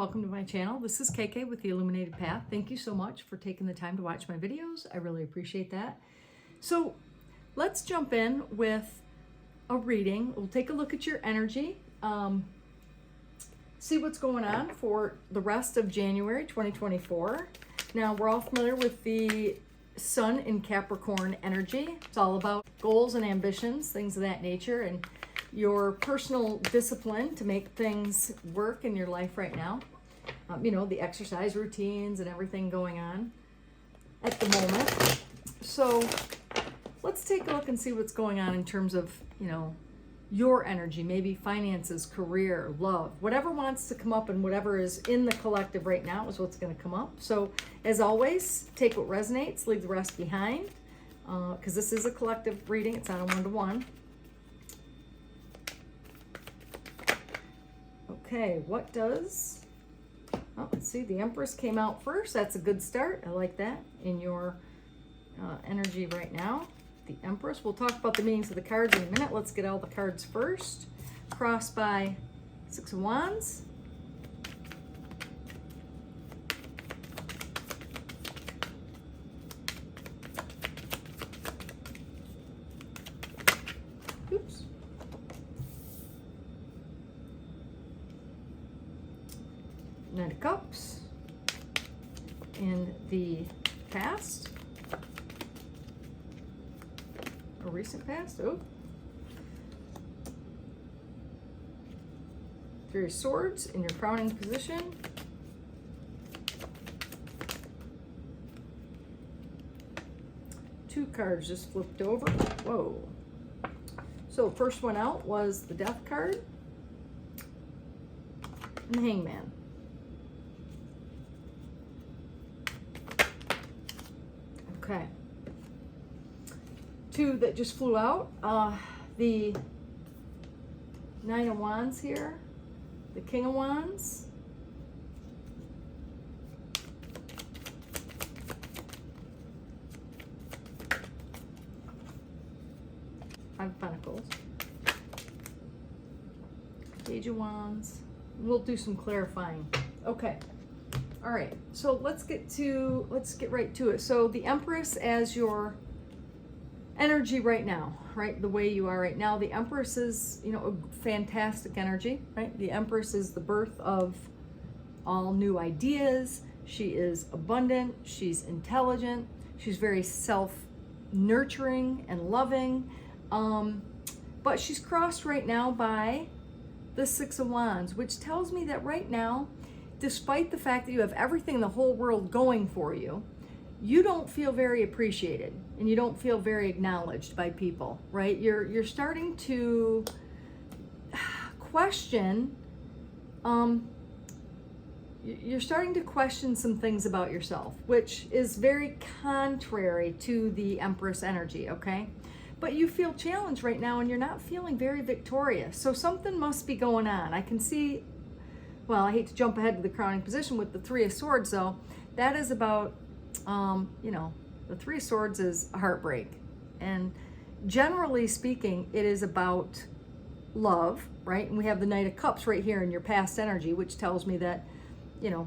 welcome to my channel. This is KK with the Illuminated Path. Thank you so much for taking the time to watch my videos. I really appreciate that. So let's jump in with a reading. We'll take a look at your energy, see what's going on for the rest of January 2024. Now, we're all familiar with the Sun in Capricorn energy. It's all about goals and ambitions, things of that nature, and your personal discipline to make things work in your life right now. You know, the exercise routines and everything going on at the moment. So let's take a look and see what's going on in terms of, you know, your energy, maybe finances, career, love, whatever wants to come up and whatever is in the collective right now is what's going to come up. So as always, take what resonates, leave the rest behind, because this is a collective reading. It's not a one-to-one. Okay, what does, oh, let's see, the Empress came out first. That's a good start. I like that in your energy right now. The Empress. We'll talk about the meanings of the cards in a minute. Let's get all the cards first. Crossed by Six of Wands. Oops. Knight of Cups. In the past. A recent past. Oh. Three of Swords in your crowning position. Two cards just flipped over. Whoa. So first one out was the Death card and the Hangman. Okay. Two that just flew out, the Nine of Wands here, the King of Wands, Five of Pentacles, Page of Wands. We'll do some clarifying. Okay. All right. So let's get right to it. So the Empress as your energy right now, right? The way you are right now. The Empress is, you know, a fantastic energy, right? The Empress is the birth of all new ideas. She is abundant. She's intelligent. She's very self-nurturing and loving. But she's crossed right now by the Six of Wands, which tells me that right now, despite the fact that you have everything in the whole world going for you, you don't feel very appreciated and you don't feel very acknowledged by people, right? You're starting to question, you're starting to question some things about yourself, which is very contrary to the Empress energy, okay? But you feel challenged right now and you're not feeling very victorious. So something must be going on. I can see, well, I hate to jump ahead to the crowning position with the Three of Swords though. That is about, you know, the Three of Swords is a heartbreak. And generally speaking, it is about love, right? And we have the Knight of Cups right here in your past energy, which tells me that, you know,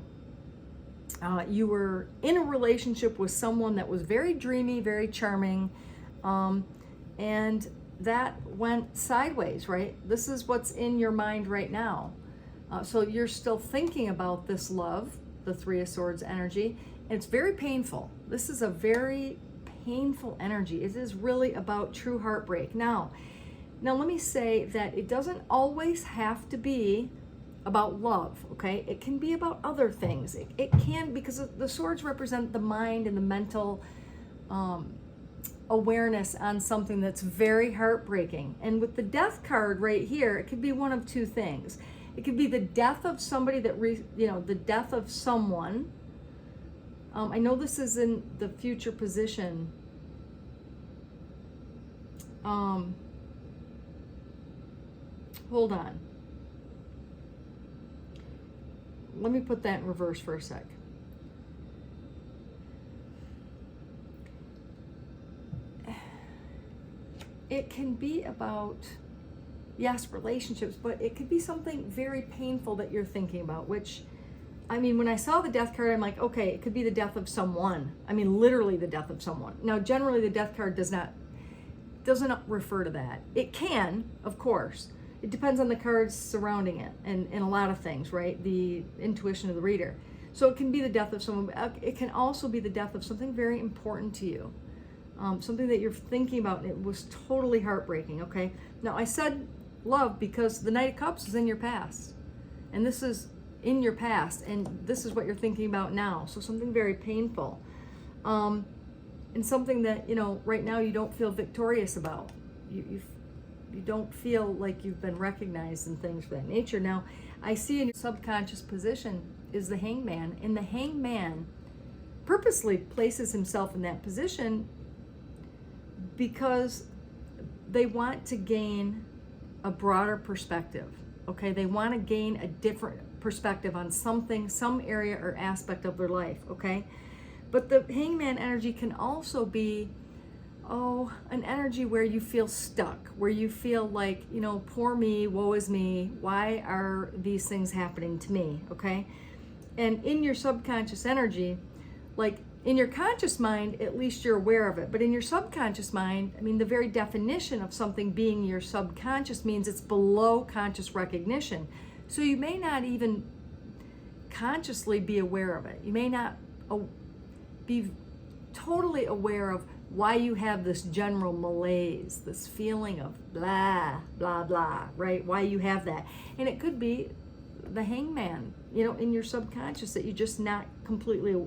you were in a relationship with someone that was very dreamy, very charming, and that went sideways, right? This is what's in your mind right now. So you're still thinking about this love, the Three of Swords energy. It's very painful. This is a very painful energy. It is really about true heartbreak. Now let me say that it doesn't always have to be about love, okay? It can be about other things. It can, because the swords represent the mind and the mental awareness on something that's very heartbreaking. And with the Death card right here, it could be one of two things. It could be the death of somebody that, the death of someone. I know this is in the future position. Hold on. Let me put that in reverse for a sec. It can be about, yes, relationships, but it could be something very painful that you're thinking about, which I mean, when I saw the death card, I'm like, okay, it could be the death of someone. I mean, literally the death of someone. Now, generally the death card doesn't refer to that. It can, of course. It depends on the cards surrounding it and a lot of things, right? The intuition of the reader. So it can be the death of someone. It can also be the death of something very important to you. Something that you're thinking about, and it was totally heartbreaking, okay? Now, I said love because the Knight of Cups is in your past. And this is in your past, and this is what you're thinking about now. So something very painful. And something that, you know, right now you don't feel victorious about. You don't feel like you've been recognized and things of that nature. Now, I see in your subconscious position is the Hangman, and the Hangman purposely places himself in that position because they want to gain a broader perspective, okay? They want to gain a different perspective on something, some area or aspect of their life, okay? But the Hangman energy can also be, an energy where you feel stuck, where you feel like, you know, poor me, woe is me, why are these things happening to me, okay? And in your subconscious energy, like in your conscious mind, at least you're aware of it. But in your subconscious mind, I mean, the very definition of something being your subconscious means it's below conscious recognition. So you may not even consciously be aware of it. You may not be totally aware of why you have this general malaise, this feeling of blah, blah, blah, right? Why you have that. And it could be the Hangman, you know, in your subconscious that you're just not completely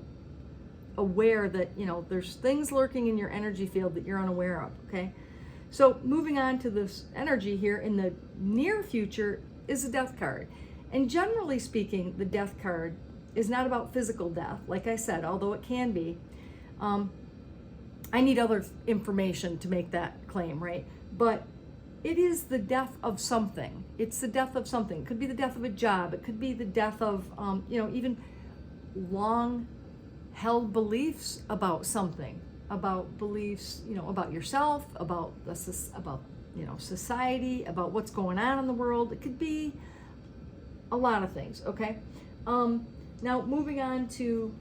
aware that, you know, there's things lurking in your energy field that you're unaware of, okay? So moving on to this energy here in the near future is a death card. And generally speaking, the death card is not about physical death, like I said, although it can be. I need other information to make that claim, right? But it is the death of something. It's the death of something. It could be the death of a job. It could be the death of, you know, even long held beliefs about something, about beliefs, you know, about yourself, about you know, society, about what's going on in the world. It could be a lot of things, okay? Now moving on to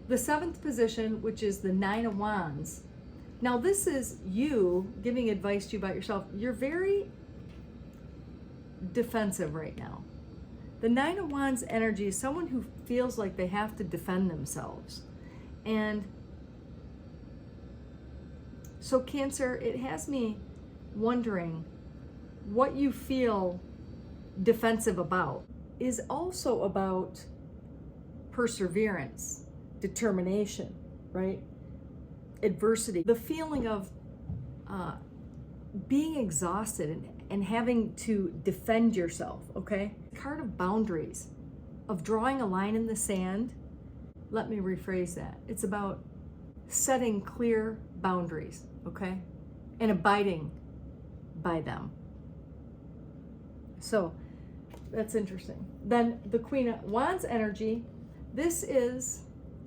the 7th position, which is the 9 of Wands. Now this is you giving advice to you about yourself. You're very defensive right now. The 9 of Wands energy is someone who feels like they have to defend themselves. And so Cancer, it has me wondering what you feel defensive about is also about perseverance, determination, right? Adversity, the feeling of being exhausted and having to defend yourself, okay? Card of boundaries, of drawing a line in the sand. Let me rephrase that. It's about setting clear boundaries, okay? And abiding by them. So that's interesting. Then the Queen of Wands energy, this is,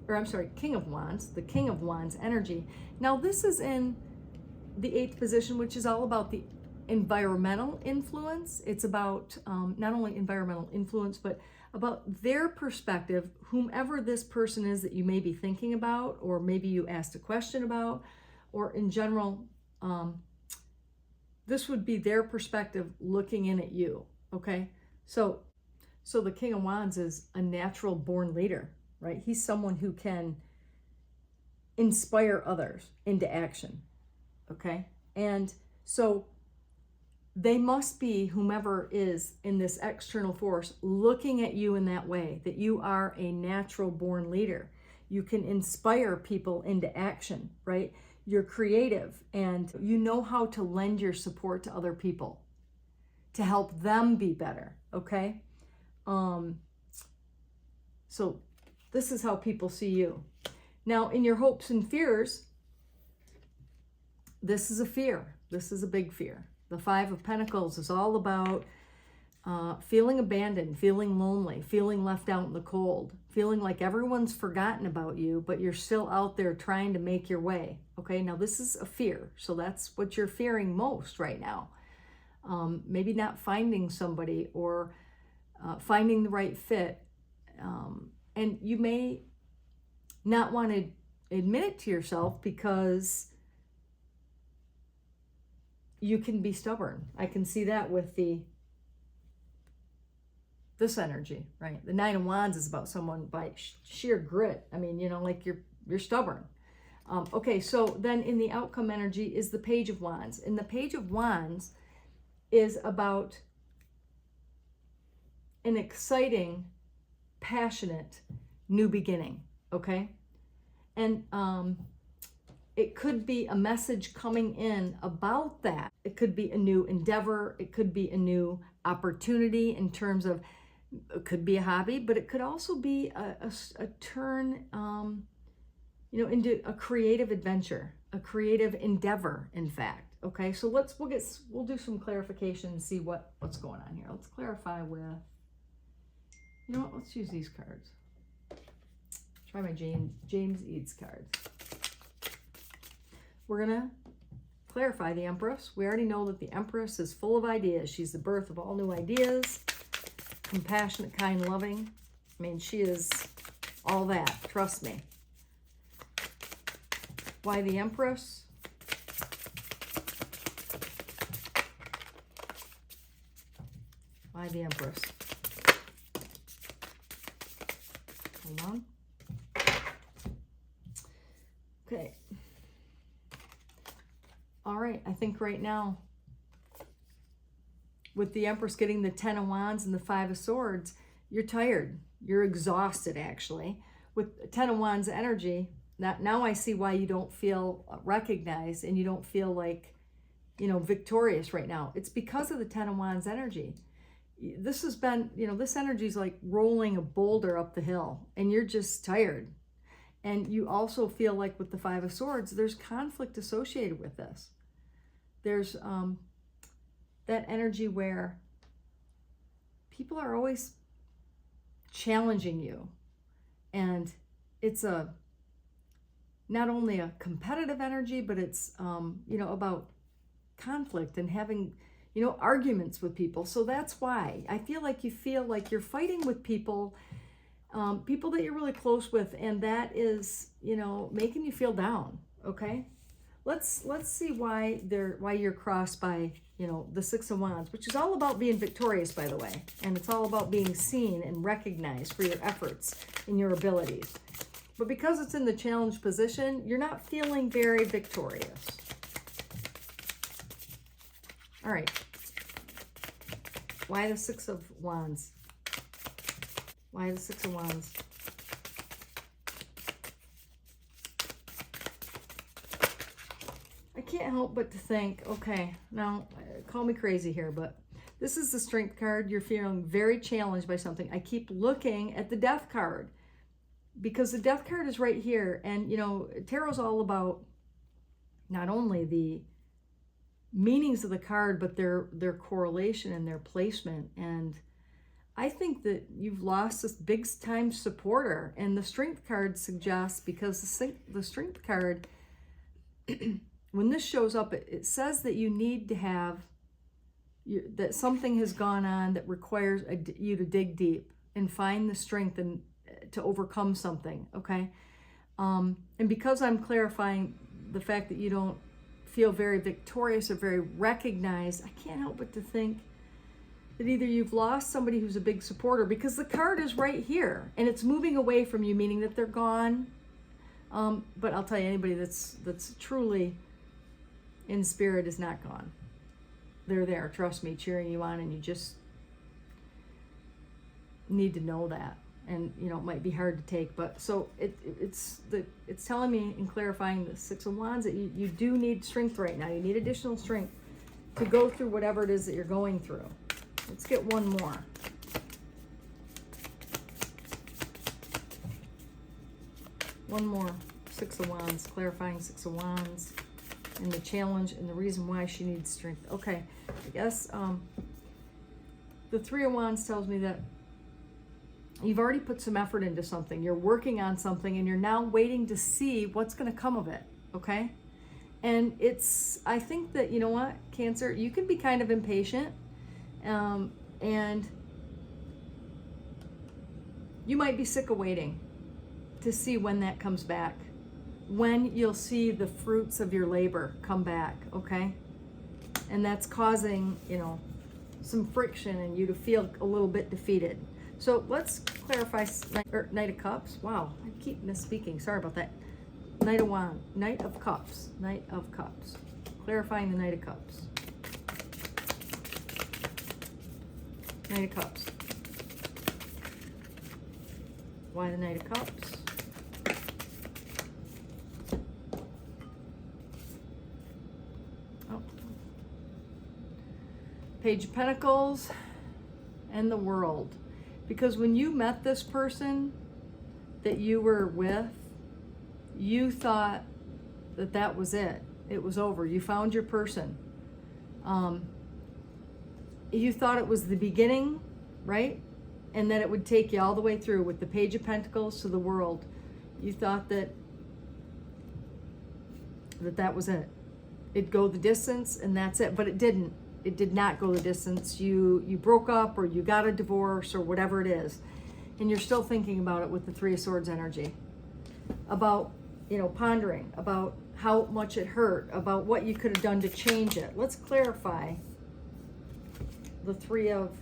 or I'm sorry, King of Wands, the King of Wands energy. Now this is in the 8th position, which is all about the environmental influence. It's about not only environmental influence, but about their perspective, whomever this person is that you may be thinking about, or maybe you asked a question about, or in general, this would be their perspective looking in at you, okay? So the King of Wands is a natural born leader, right? He's someone who can inspire others into action, okay? And so they must be, whomever is in this external force, looking at you in that way, that you are a natural born leader. You can inspire people into action, right? You're creative and you know how to lend your support to other people to help them be better, okay? So this is how people see you. Now, in your hopes and fears, this is a fear. This is a big fear. The 5 of Pentacles is all about feeling abandoned, feeling lonely, feeling left out in the cold, feeling like everyone's forgotten about you, but you're still out there trying to make your way. Okay, now this is a fear. So that's what you're fearing most right now. Maybe not finding somebody or finding the right fit And you may not want to admit it to yourself because you can be stubborn. I can see that with this energy, right? The Nine of Wands is about someone by sheer grit. I mean, you know, like you're stubborn. Okay, so then in the outcome energy is the Page of Wands. And the Page of Wands is about an exciting, passionate new beginning, okay? And it could be a message coming in about that. It could be a new endeavor. It could be a new opportunity in terms of, it could be a hobby, but it could also be a turn, you know, into a creative adventure, a creative endeavor, in fact. Okay, so we'll do some clarification and see what's going on here. Let's clarify with, you know what, let's use these cards. Try my James Eads cards. We're gonna clarify the Empress. We already know that the Empress is full of ideas. She's the birth of all new ideas, compassionate, kind, loving. I mean, she is all that, trust me. Why the Empress? Why the Empress? Hold on. Okay. All right, I think right now, with the Empress getting the Ten of Wands and the Five of Swords, you're tired. You're exhausted, actually. With Ten of Wands energy, now I see why you don't feel recognized and you don't feel like, you know, victorious right now. It's because of the Ten of Wands energy. This has been, you know, this energy is like rolling a boulder up the hill and you're just tired. And you also feel like with the Five of Swords, there's conflict associated with this. There's that energy where people are always challenging you. And it's not only a competitive energy, but it's, you know, about conflict and having, you know, arguments with people. So that's why I feel like you're fighting with people, people that you're really close with, and that is, you know, making you feel down. Okay, let's see why you're crossed by, you know, the Six of Wands, which is all about being victorious, by the way, and it's all about being seen and recognized for your efforts and your abilities. But because it's in the challenge position, you're not feeling very victorious. All right. Why the Six of Wands? Why the Six of Wands? I can't help but to think, okay, now call me crazy here, but this is the Strength card. You're feeling very challenged by something. I keep looking at the Death card because the Death card is right here. And, you know, Tarot's all about not only the meanings of the card, but their correlation and their placement. And I think that you've lost this big time supporter, and the Strength card suggests, because the Strength card, when this shows up, it says that you need to have, that something has gone on that requires you to dig deep and find the strength and to overcome something, okay? And because I'm clarifying the fact that you don't feel very victorious or very recognized, I can't help but to think that either you've lost somebody who's a big supporter, because the card is right here and it's moving away from you, meaning that they're gone. But I'll tell you, anybody that's truly in spirit is not gone. They're there, trust me, cheering you on, and you just need to know that. And, you know, it might be hard to take, but so it's telling me in clarifying the Six of Wands that you do need strength right now. You need additional strength to go through whatever it is that you're going through. Let's get one more. One more Six of Wands, clarifying Six of Wands, and the challenge and the reason why she needs strength. Okay, I guess the Three of Wands tells me that you've already put some effort into something. You're working on something and you're now waiting to see what's going to come of it, okay? And I think that, you know what, Cancer, you can be kind of impatient, and You might be sick of waiting to see when that comes back, when you'll see the fruits of your labor come back, okay? And that's causing, you know, some friction and you to feel a little bit defeated. So let's clarify Knight of Cups. Wow, I keep misspeaking. Sorry about that. Knight of Wands, Knight of Cups, Knight of Cups. Clarifying the Knight of Cups. Knight of Cups. Why the Knight of Cups? Oh. Page of Pentacles and the World. Because when you met this person that you were with, you thought that that was it. It was over. You found your person. You thought it was the beginning, right? And that it would take you all the way through with the Page of Pentacles to the World. You thought that that was it. It'd go the distance and that's it. But it didn't. It did not go the distance. You broke up or you got a divorce or whatever it is. And you're still thinking about it with the Three of Swords energy. About, you know, pondering about how much it hurt, about what you could have done to change it. Let's clarify the Three of...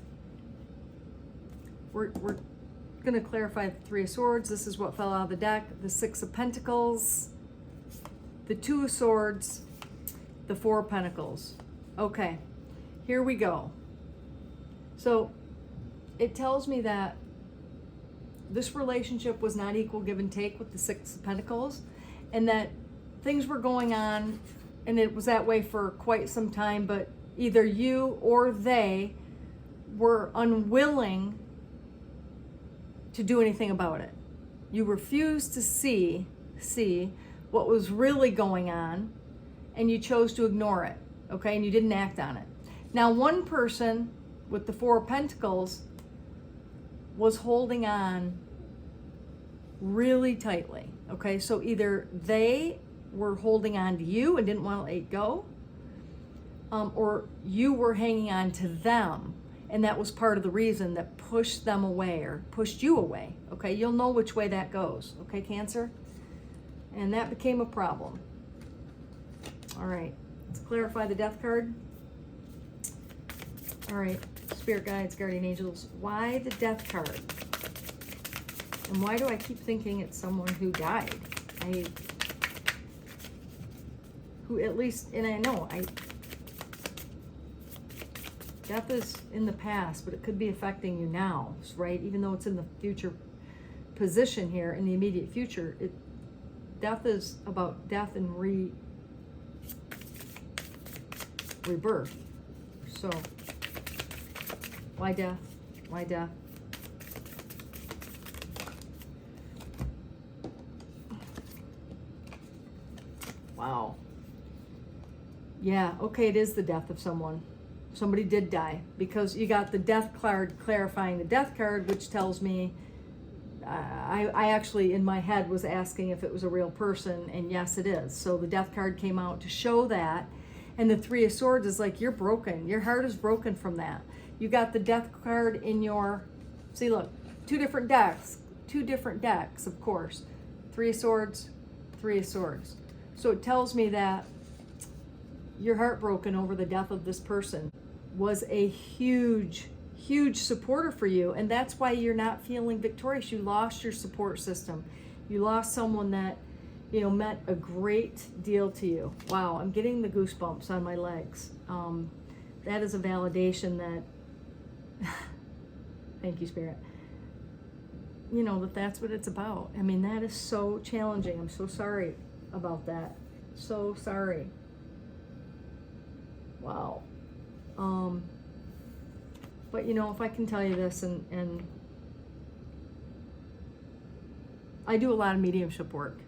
We're going to clarify the Three of Swords. This is what fell out of the deck. The Six of Pentacles, the Two of Swords, the Four of Pentacles. Okay, here we go. So it tells me that this relationship was not equal give and take with the Six of Pentacles, and that things were going on, and it was that way for quite some time, but either you or they were unwilling to do anything about it. You refused to see what was really going on, and you chose to ignore it, okay? And you didn't act on it. Now, one person with the Four of Pentacles was holding on really tightly, okay? So either they were holding on to you and didn't want to let it go, or you were hanging on to them, and that was part of the reason that pushed them away or pushed you away, okay? You'll know which way that goes, okay, Cancer? And that became a problem. All right, let's clarify the Death card. All right, Spirit Guides, Guardian Angels, why the Death card? And why do I keep thinking it's someone who died? Who at least, and I know, death is in the past, but it could be affecting you now, right? Even though it's in the future position here, in the immediate future, death is about death and rebirth. So, why death? Why death? Wow. Yeah, okay, it is the death of someone. Somebody did die, because you got the Death card clarifying the Death card, which tells me, I actually in my head was asking if it was a real person, and yes it is. So the Death card came out to show that, and the Three of Swords is like, you're broken. Your heart is broken from that. You got the Death card in your, see look, two different decks, of course. Three of Swords, Three of Swords. So it tells me that you're heartbroken over the death of this person was a huge supporter for you, and that's why you're not feeling victorious. You lost your support system. You lost someone that, you know, meant a great deal to you. Wow, I'm getting the goosebumps on my legs. That is a validation that thank you, Spirit, you know, that's what it's about. I mean, that is so challenging. I'm so sorry about that. So sorry. Wow. But you know, if I can tell you this, and I do a lot of mediumship work.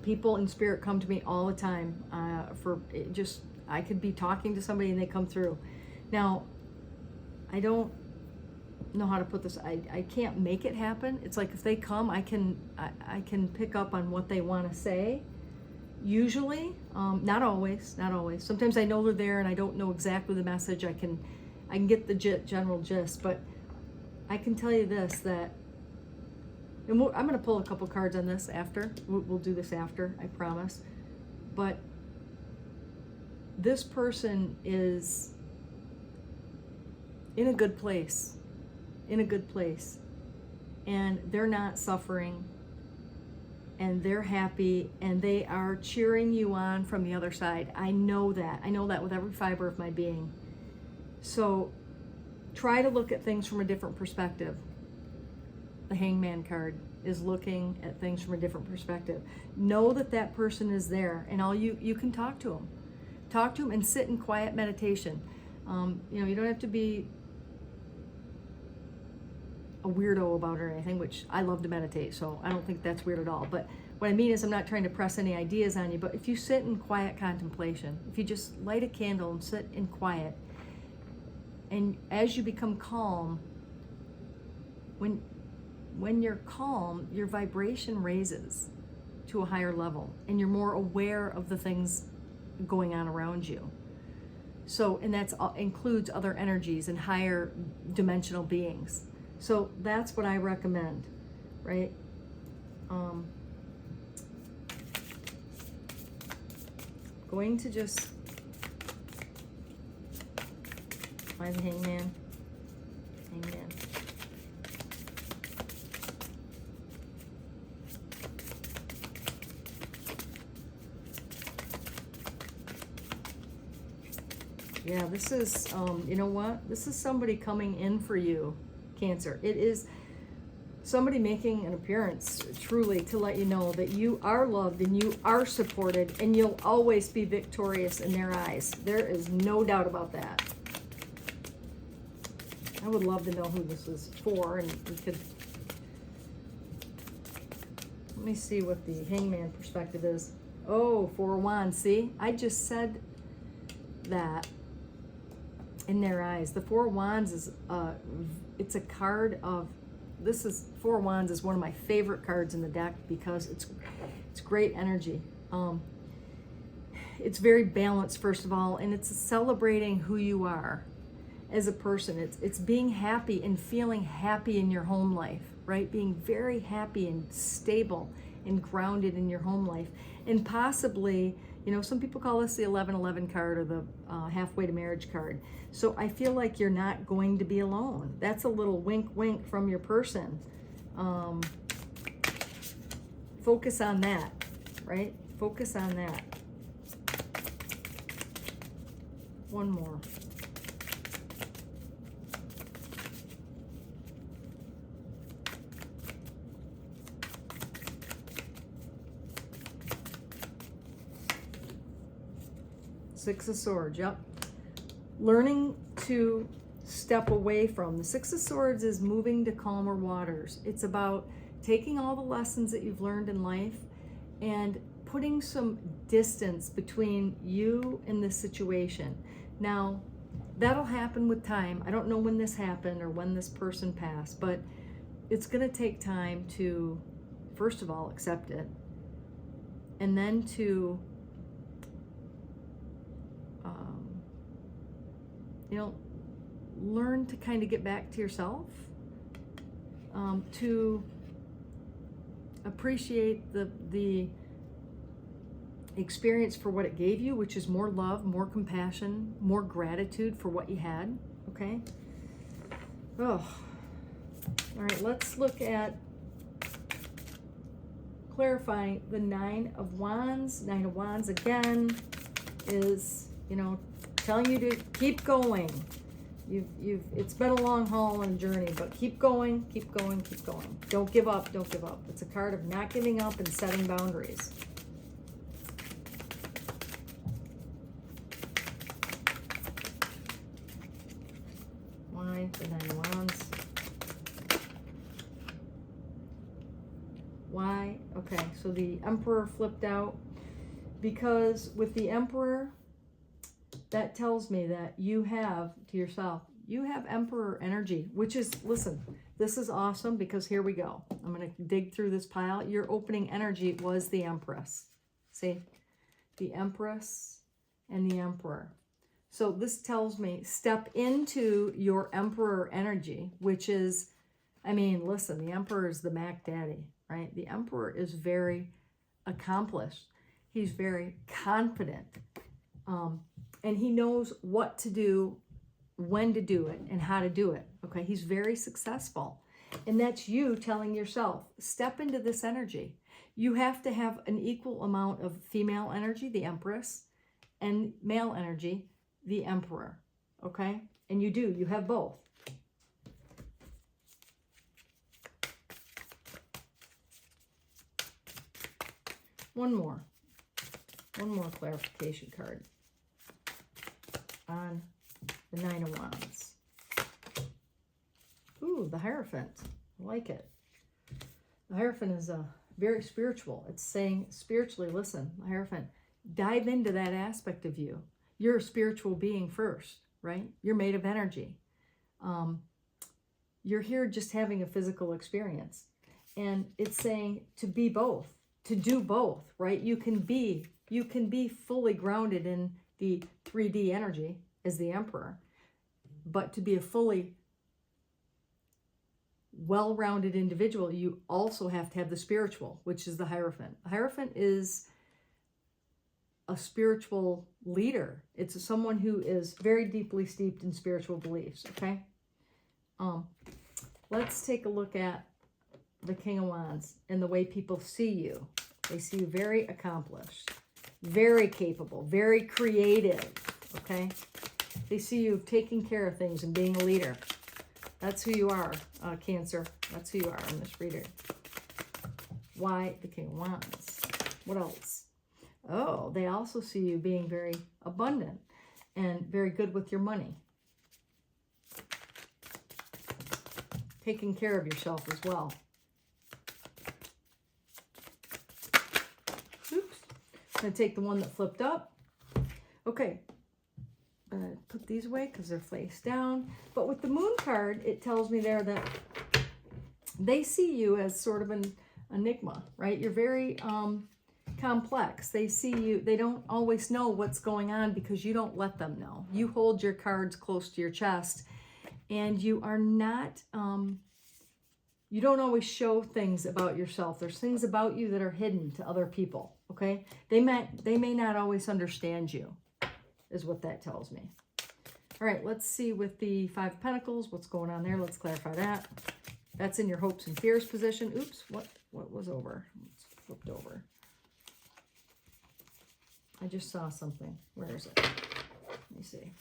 People in spirit come to me all the time for just, I could be talking to somebody and they come through. Now, I don't know how to put this. I can't make it happen. It's like if they come, I can pick up on what they want to say. Usually, not always. Sometimes I know they're there and I don't know exactly the message. I can get the general gist, but I can tell you this, that And I'm going to pull a couple cards on this after. We'll do this after, I promise. But this person is in a good place. In a good place. And they're not suffering. And they're happy. And they are cheering you on from the other side. I know that. I know that with every fiber of my being. So try to look at things from a different perspective. The Hangman card is looking at things from a different perspective. Know that that person is there, and all you can talk to them. Talk to them and sit in quiet meditation. You know, you don't have to be a weirdo about it or anything, which I love to meditate, so I don't think that's weird at all. But what I mean is I'm not trying to press any ideas on you, but if you sit in quiet contemplation, if you just light a candle and sit in quiet, and as you become calm, when you're calm, your vibration raises to a higher level, and you're more aware of the things going on around you. So, and that includes other energies and higher dimensional beings. So that's what I recommend, right? Going to just find the Hangman. Hangman. Yeah, this is, you know what? This is somebody coming in for you, Cancer. It is somebody making an appearance, truly, to let you know that you are loved and you are supported and you'll always be victorious in their eyes. There is no doubt about that. I would love to know who this is for, and we could... Let me see what the Hangman perspective is. Oh, Four of Wands. See? I just said that. In their eyes. The Four of Wands is it's a card of, this is, Four of Wands is one of my favorite cards in the deck because it's great energy. It's very balanced, first of all, and it's celebrating who you are as a person. It's being happy and feeling happy in your home life, right? Being very happy and stable and grounded in your home life. And possibly, you know, some people call this the 1111 card or the halfway to marriage card. So I feel like you're not going to be alone. That's a little wink, wink from your person. Focus on that, right? Focus on that. One more. Six of Swords, yep. Learning to step away from. The Six of Swords is moving to calmer waters. It's about taking all the lessons that you've learned in life and putting some distance between you and this situation. Now, that'll happen with time. I don't know when this happened or when this person passed, but it's going to take time to, first of all, accept it, and then to you know, learn to kind of get back to yourself, to appreciate the experience for what it gave you, which is more love, more compassion, more gratitude for what you had, okay? Oh, all right, let's look at clarifying the Nine of Wands. Nine of Wands, again, is, you know, telling you to keep going. It's been a long haul and journey, but keep going, keep going, keep going. Don't give up, don't give up. It's a card of not giving up and setting boundaries. Why the Nine of Wands? Why? Okay, so the Emperor flipped out because with the Emperor, that tells me that you have, to yourself, you have Emperor energy, which is, listen, this is awesome because here we go. I'm going to dig through this pile. Your opening energy was the Empress. See? The Empress and the Emperor. So this tells me step into your Emperor energy, which is I mean, listen, the Emperor is the Mac Daddy, right? The Emperor is very accomplished. He's very confident. And he knows what to do, when to do it, and how to do it. Okay, he's very successful. And that's you telling yourself, step into this energy. You have to have an equal amount of female energy, the Empress, and male energy, the Emperor. Okay? And you do. You have both. One more clarification card on the Nine of Wands. Ooh, the Hierophant. I like it. The Hierophant is very spiritual. It's saying spiritually, listen, the Hierophant, dive into that aspect of you. You're a spiritual being first, right? You're made of energy. You're here just having a physical experience. And it's saying to be both, to do both, right? You can be fully grounded in the 3D energy as the Emperor, but to be a fully well-rounded individual, you also have to have the spiritual, which is the Hierophant. The Hierophant is a spiritual leader. It's someone who is very deeply steeped in spiritual beliefs, okay? Let's take a look at the King of Wands and the way people see you. They see you very accomplished, very capable, very creative, okay? They see you taking care of things and being a leader. That's who you are, Cancer. That's who you are in this reader. Why the King of Wands? What else? Oh, they also see you being very abundant and very good with your money. Taking care of yourself as well. Oops. I'm going to take the one that flipped up. Okay. I'm going to put these away because they're face down. But with the Moon card, it tells me there that they see you as sort of an enigma, right? You're very complex. They see you, they don't always know what's going on because you don't let them know. You hold your cards close to your chest, and you are not, you don't always show things about yourself. There's things about you that are hidden to other people, okay? They may not always understand you, is what that tells me. All right, let's see with the Five of Pentacles, what's going on there. Let's clarify that. That's in your hopes and fears position. Oops, what was over? It's flipped over. I just saw something. Where is it? Let me see.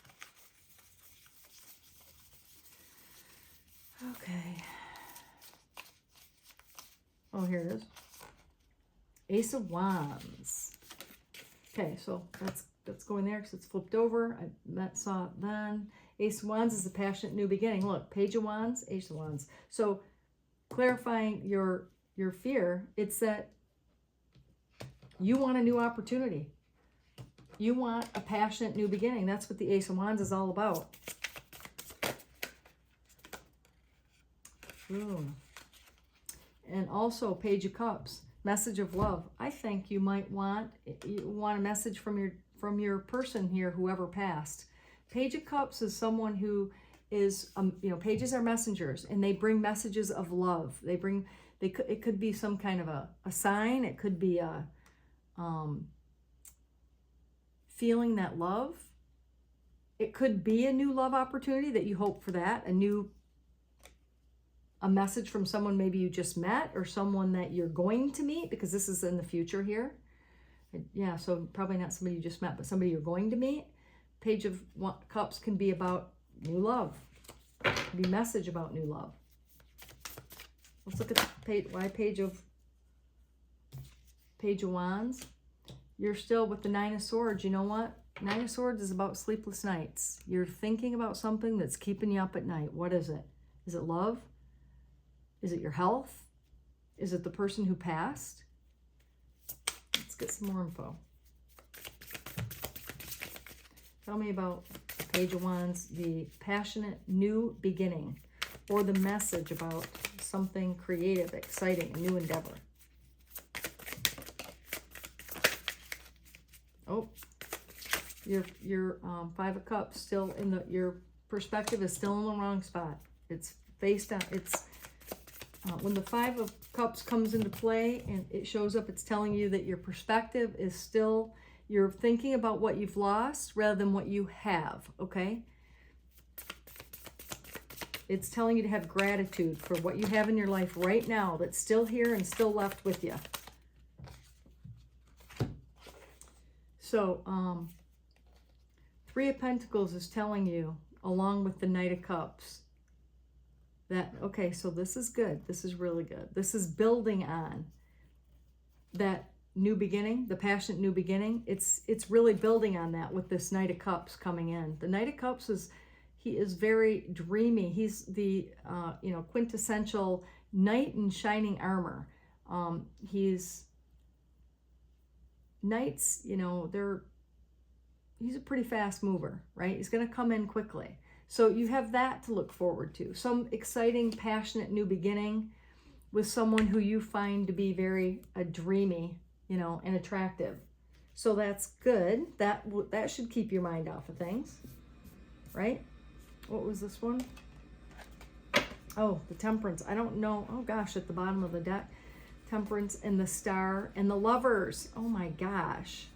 Okay. Oh, here it is. Ace of Wands. Okay, so that's going there because it's flipped over. I saw it then. Ace of Wands is a passionate new beginning. Look, Page of Wands, Ace of Wands. So clarifying your fear, it's that you want a new opportunity. You want a passionate new beginning. That's what the Ace of Wands is all about. Ooh. And also Page of Cups, message of love. I think you might want a message from your person here, whoever passed. Page of Cups is someone who is, pages are messengers, and they bring messages of love. It could be some kind of a sign. It could be a feeling that love. It could be a new love opportunity that you hope for that, a message from someone maybe you just met or someone that you're going to meet, because this is in the future here. Yeah, so probably not somebody you just met, but somebody you're going to meet. Page of Cups can be about new love. It can be a message about new love. Let's look at the page. Why Page of Wands? You're still with the Nine of Swords. You know what? Nine of Swords is about sleepless nights. You're thinking about something that's keeping you up at night. What is it? Is it love? Is it your health? Is it the person who passed? Let's get some more info. Tell me about Page of Wands, the passionate new beginning, or the message about something creative, exciting, a new endeavor. Oh, your Five of Cups still in your perspective is still in the wrong spot. It's face down. When the Five of Cups comes into play and it shows up, it's telling you that your perspective is still, you're thinking about what you've lost rather than what you have, okay? It's telling you to have gratitude for what you have in your life right now that's still here and still left with you. So, Three of Pentacles is telling you, along with the Knight of Cups, that, okay, so this is good. This is really good. This is building on that new beginning, the passionate new beginning. It's really building on that with this Knight of Cups coming in. The Knight of Cups is, he is very dreamy. He's the, quintessential knight in shining armor. Knights, he's a pretty fast mover, right? He's going to come in quickly. So you have that to look forward to. Some exciting, passionate new beginning with someone who you find to be very dreamy, and attractive. So that's good. That should keep your mind off of things, right? What was this one? Oh, the Temperance. I don't know. Oh gosh, at the bottom of the deck. Temperance and the Star and the Lovers. Oh my gosh.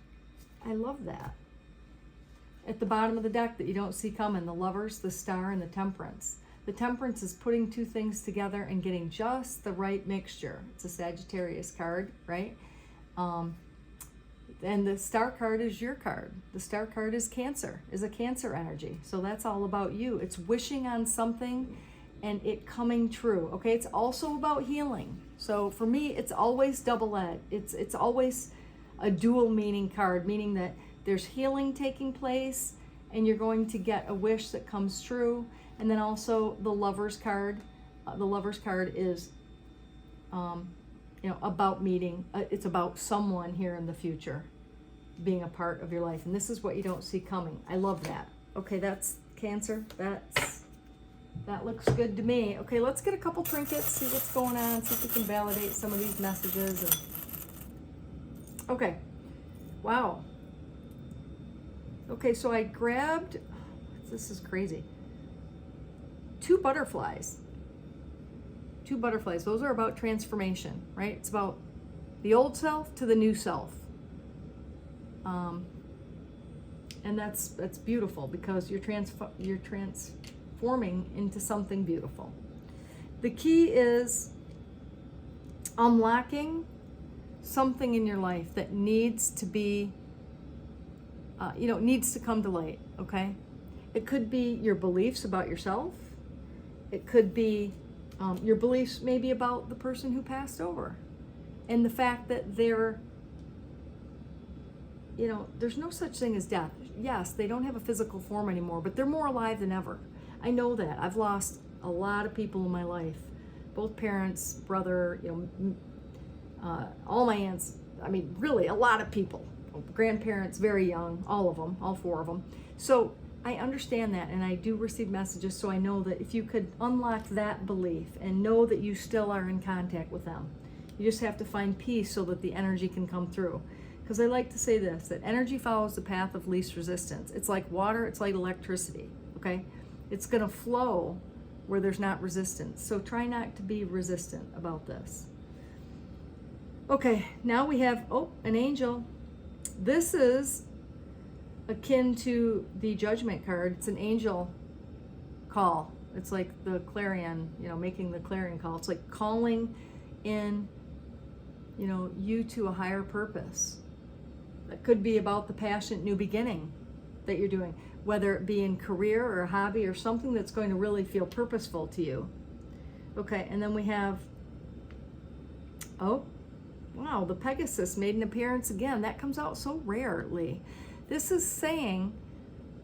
I love that. At the bottom of the deck that you don't see coming, the Lovers, the Star, and the Temperance. The Temperance is putting two things together and getting just the right mixture. It's a Sagittarius card, right? And the Star card is your card. The Star card is Cancer, is a Cancer energy. So that's all about you. It's wishing on something and it coming true, okay? It's also about healing. So for me, it's always double-edged. It's always a dual meaning card, meaning that there's healing taking place and you're going to get a wish that comes true. And then also the Lover's card. The Lover's card is, about meeting. It's about someone here in the future being a part of your life. And this is what you don't see coming. I love that. Okay, that's Cancer. That looks good to me. Okay, let's get a couple trinkets, see what's going on, see if we can validate some of these messages. Okay, wow. Okay, so I grabbed, this is crazy, two butterflies. Two butterflies. Those are about transformation, right? It's about the old self to the new self. And that's beautiful because you're transforming into something beautiful. The key is unlocking something in your life that needs to be, needs to come to light, okay? It could be your beliefs about yourself. It could be your beliefs maybe about the person who passed over. And the fact that there's no such thing as death. Yes, they don't have a physical form anymore, but they're more alive than ever. I know that. I've lost a lot of people in my life. Both parents, brother, all my aunts. I mean, really, a lot of people. Grandparents, very young, all of them, all four of them. So I understand that, and I do receive messages, so I know that if you could unlock that belief and know that you still are in contact with them, you just have to find peace so that the energy can come through. Because I like to say this, that energy follows the path of least resistance. It's like water, it's like electricity, okay? It's going to flow where there's not resistance. So try not to be resistant about this. Okay, now we have, an angel. This is akin to the Judgment card. It's an angel call. It's like the clarion, making the clarion call. It's like calling in, you to a higher purpose. That could be about the passionate new beginning that you're doing, whether it be in career or a hobby or something that's going to really feel purposeful to you. Okay, and then we have, wow, the Pegasus made an appearance again. That comes out so rarely. This is saying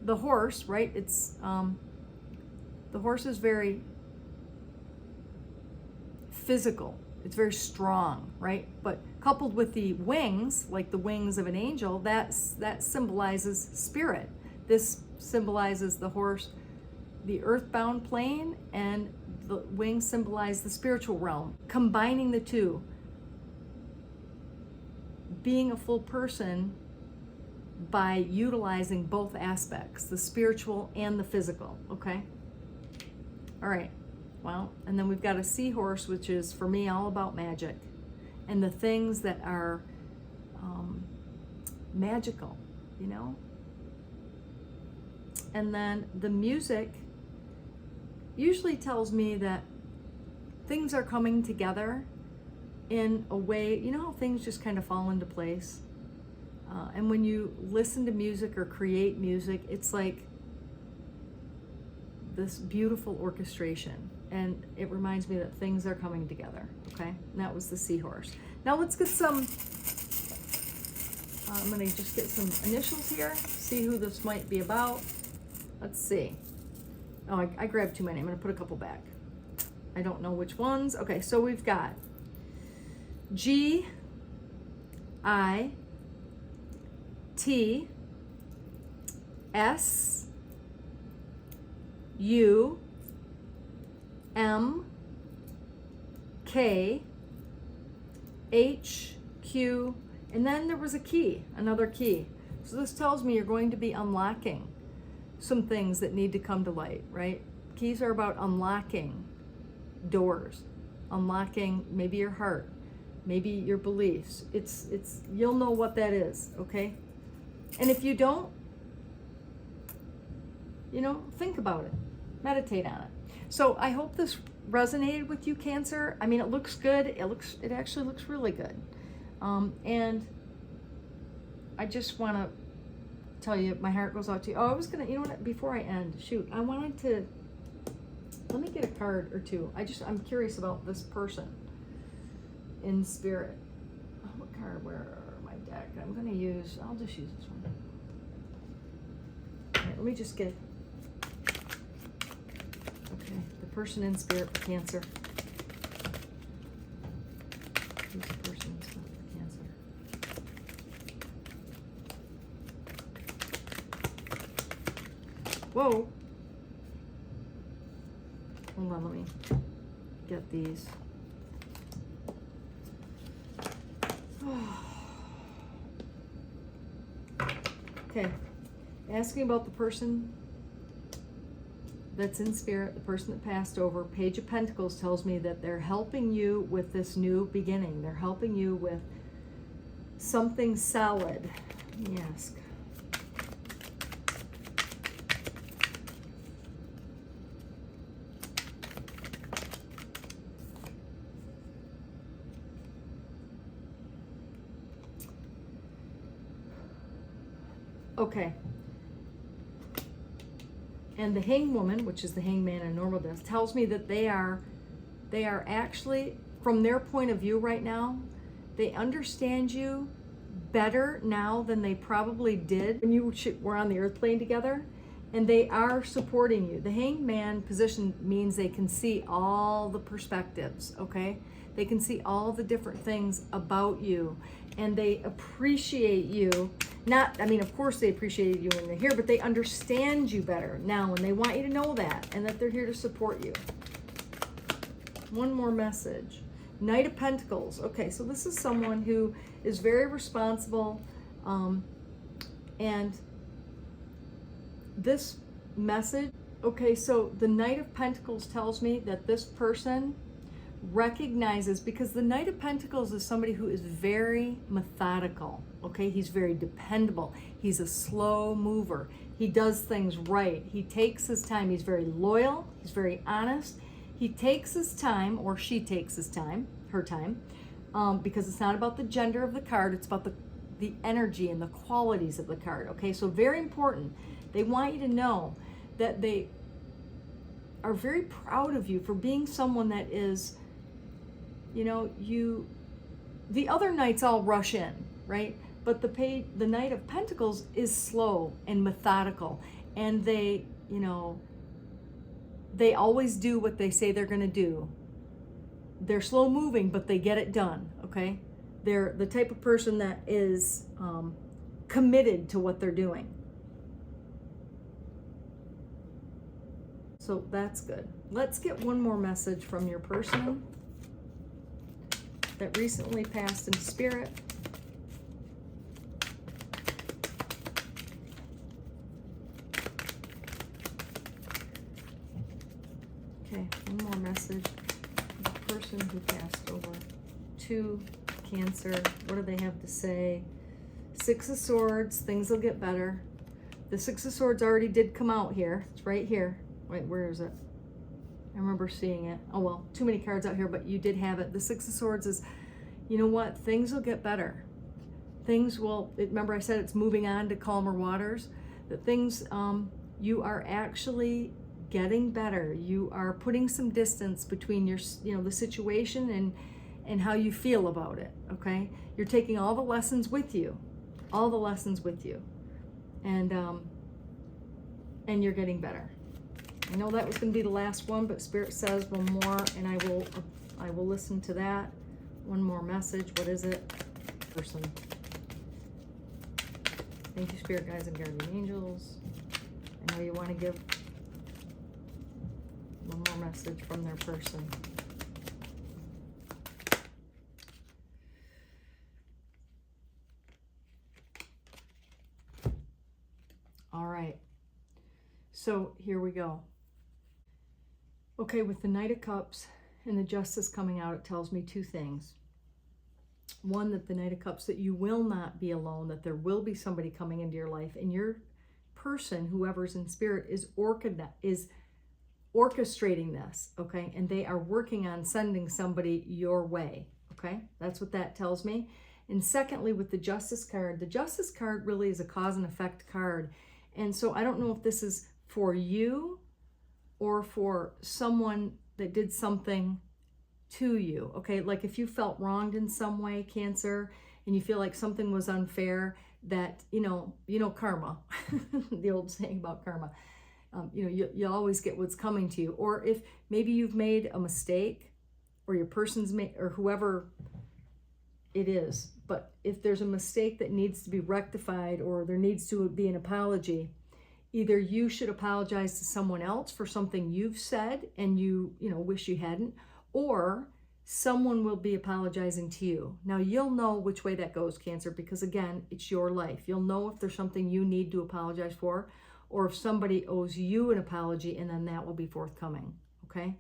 the horse, right? It's, the horse is very physical. It's very strong, right? But coupled with the wings, like the wings of an angel, that symbolizes spirit. This symbolizes the horse, the earthbound plane, and the wings symbolize the spiritual realm. Combining the two, being a full person by utilizing both aspects, the spiritual and the physical, okay? All right, Well, and then we've got a seahorse, which is, for me, all about magic and the things that are magical, you know? And then the music usually tells me that things are coming together in a way, you know how things just kind of fall into place? And when you listen to music or create music, it's like this beautiful orchestration. And it reminds me that things are coming together, okay? And that was the seahorse. Now let's get some, I'm gonna just get some initials here, see who this might be about. Let's see. Oh, I grabbed too many. I'm gonna put a couple back. I don't know which ones. Okay, so we've got G, I, T, S, U, M, K, H, Q, and then there was a key, another key. So this tells me you're going to be unlocking some things that need to come to light, right? Keys are about unlocking doors, unlocking maybe your heart, maybe your beliefs. It's you'll know what that is, okay? And if you don't, you know, think about it, meditate on it. So I hope this resonated with you, Cancer. I mean, it looks good. It actually looks really good. And I just want to tell you, my heart goes out to you. Oh, I was gonna, you know what? Before I end, shoot, I wanted to. Let me get a card or two. I'm curious about this person in spirit. Oh, what card? Where my deck? I'm gonna use. I'll just use this one. All right, let me just get. Okay, the person in spirit for Cancer. Who's the person in spirit for Cancer? Whoa. Hold on, let me get these. Okay, asking about the person that's in spirit, the person that passed over. Page of Pentacles tells me that they're helping you with this new beginning. They're helping you with something solid. Let me ask. Okay. And the Hanged Woman, which is the Hangman in normal death, tells me that they are actually, from their point of view right now, they understand you better now than they probably did when you were on the earth plane together, and they are supporting you. The Hanged Man position means they can see all the perspectives, okay? They can see all the different things about you, and they appreciate you. Not, I mean, of course they appreciate you when they're here, but they understand you better now, and they want you to know that, and that they're here to support you. One more message. Knight of Pentacles. Okay, so this is someone who is very responsible, and this message, okay, so the Knight of Pentacles tells me that this person recognizes, because the Knight of Pentacles is somebody who is very methodical, okay? He's very dependable. He's a slow mover. He does things right. He takes his time. He's very loyal. He's very honest. He takes his time, or she takes his time, her time, because it's not about the gender of the card. It's about the energy and the qualities of the card, okay? So very important. They want you to know that they are very proud of you for being someone that is, you know, the other knights all rush in, right? But the Knight of Pentacles is slow and methodical, and they, you know, they always do what they say they're going to do. They're slow moving, but they get it done, okay? They're the type of person that is committed to what they're doing. So that's good. Let's get one more message from your person that recently passed into spirit. Okay, one more message. The person who passed over to Cancer, what do they have to say? Six of Swords, things will get better. The Six of Swords already did come out here. It's right here. Wait, where is it? I remember seeing it. Oh, well, too many cards out here, but you did have it. The Six of Swords is, you know what? Things will get better. Things will, remember I said it's moving on to calmer waters. That things, you are actually getting better. You are putting some distance between your, the situation and how you feel about it, okay? You're taking all the lessons with you. All the lessons with you. And you're getting better. I know that was going to be the last one, but Spirit says one more, and I will listen to that. One more message. What is it? Person. Thank you, Spirit guides and guardian angels. I know you want to give one more message from their person. All right. So here we go. Okay, with the Knight of Cups and the Justice coming out, it tells me two things. One, that the Knight of Cups, that you will not be alone, that there will be somebody coming into your life, and your person, whoever's in spirit, is orchestrating this, okay? And they are working on sending somebody your way, okay? That's what that tells me. And secondly, with the Justice card really is a cause and effect card. And so I don't know if this is for you or for someone that did something to you, okay? Like if you felt wronged in some way, Cancer, and you feel like something was unfair, that, you know karma, the old saying about karma, you always get what's coming to you. Or if maybe you've made a mistake, or your person's made, or whoever it is, but if there's a mistake that needs to be rectified, or there needs to be an apology, either you should apologize to someone else for something you've said and you wish you hadn't, or someone will be apologizing to you. Now you'll know which way that goes, Cancer, because again, it's your life. You'll know if there's something you need to apologize for, or if somebody owes you an apology, and then that will be forthcoming, okay?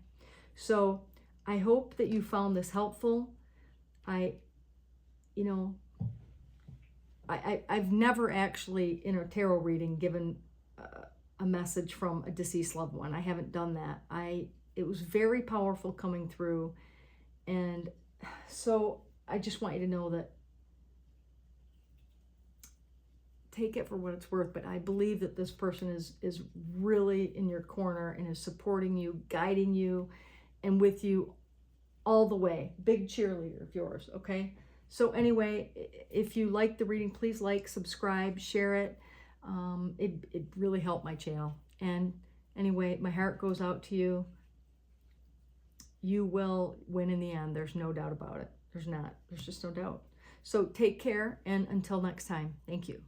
So I hope that you found this helpful. I've never actually in a tarot reading given a message from a deceased loved one. I haven't done that. It was very powerful coming through, and so I just want you to know that, take it for what it's worth, but I believe that this person is really in your corner and is supporting you, guiding you, and with you all the way. Big cheerleader of yours, okay? So anyway, if you like the reading, please like, subscribe, share it. It really helped my channel. And anyway, my heart goes out to you. You will win in the end. There's no doubt about it. There's just no doubt. So take care, and until next time, thank you.